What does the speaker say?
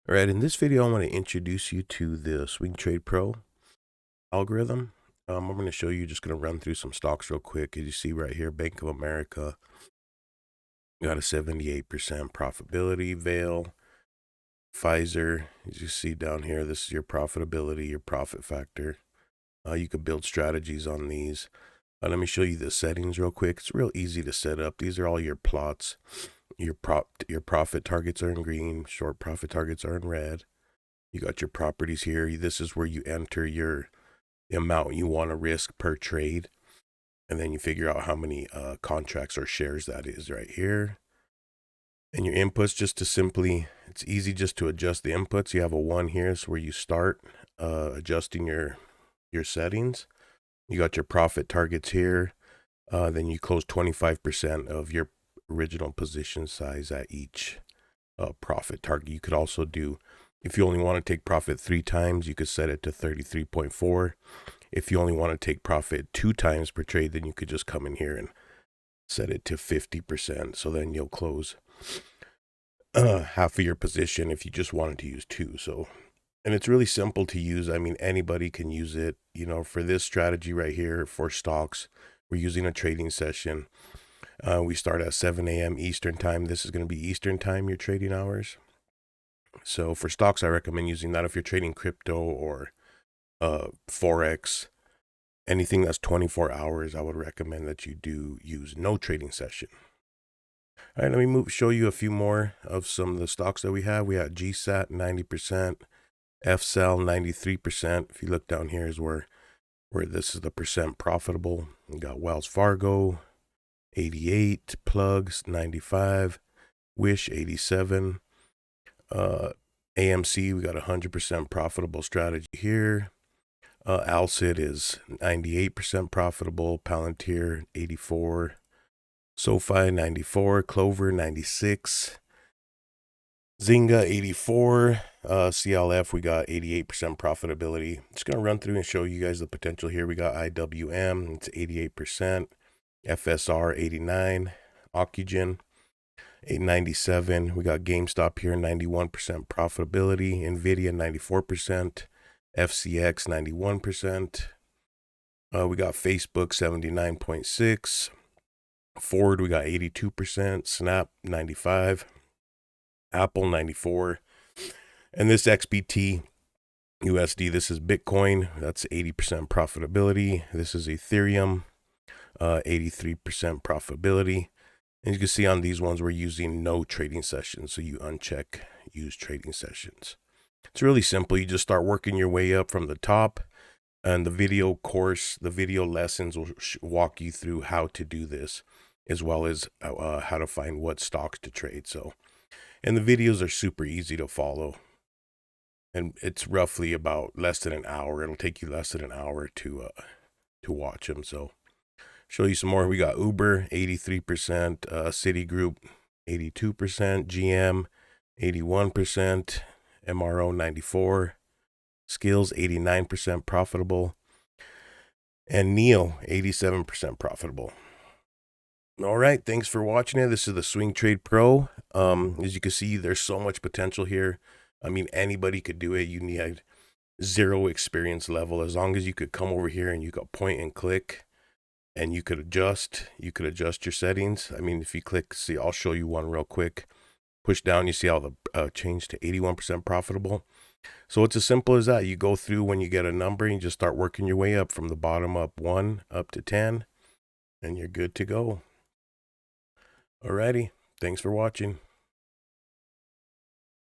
All right, in this video, I want to introduce you to the SwingTradePro algorithm. I'm going to show you, just going to run through some stocks real quick. As you see right here, Bank of America got a 78% profitability. Vail, Pfizer, as you see down here, this is your profitability, your profit factor. You can build strategies on these. Let me show you the settings real quick. It's real easy to set up. These are all your plots. Your profit targets are in green. Short profit targets are in red. You got your properties here. This is where you enter the amount you want to risk per trade. And then you figure out how many contracts or shares that is right here. And your inputs, it's easy just to adjust the inputs. You have a 1 here, so where you start adjusting your settings. You got your profit targets here. Then you close 25% of your original position size at each profit target. You could also do, if you only want to take profit 3 times, you could set it to 33.4. If you only want to take profit 2 times per trade, then you could just come in here and set it to 50%. So then you'll close half of your position if you just wanted to use 2. And it's really simple to use. I mean, anybody can use it. You know, for this strategy right here for stocks, we're using a trading session. We start at 7 a.m. Eastern time. This is going to be Eastern time, your trading hours. So for stocks, I recommend using that. If you're trading crypto or Forex, anything that's 24 hours, I would recommend that you do use no trading session. All right, let me show you a few more of some of the stocks that we have. We have GSAT 90%, FCEL 93%. If you look down here is where this is the percent profitable. We got Wells Fargo 88, Plugs 95, Wish 87, AMC, we got 100% profitable strategy here. Alcid is 98% profitable, Palantir 84, SoFi 94, Clover 96, Zynga 84, CLF, we got 88% profitability. Just going to run through and show you guys the potential here. We got IWM, it's 88%, FSR 89, Ocugen 897. We got GameStop here, 91% profitability, Nvidia 94%, FCX 91%. We got Facebook 79.6, Ford we got 82%, Snap 95, Apple 94, and this XBT USD, this is Bitcoin, that's 80% profitability. This is Ethereum, 83% profitability. And you can see on these ones, we're using no trading sessions. So you uncheck use trading sessions. It's really simple. You just start working your way up from the top, and the video lessons will walk you through how to do this, as well as how to find what stocks to trade. And the videos are super easy to follow. And it's roughly about less than an hour. It'll take you less than an hour to watch them. So show you some more. We got Uber 83%, Citigroup 82%, GM 81%, MRO 94, Skills 89% profitable, and NEO 87% profitable. All right, thanks for watching it. This is the SwingTradePro. As you can see, there's so much potential here. I mean, anybody could do it. You need 0 experience level. As long as you could come over here and you could point and click, and you could adjust your settings. I mean, if you click, see, I'll show you one real quick. Push down, you see how the change to 81% profitable. So it's as simple as that. You go through when you get a number, and you just start working your way up from the bottom up 1 up to 10, and you're good to go. Alrighty, thanks for watching.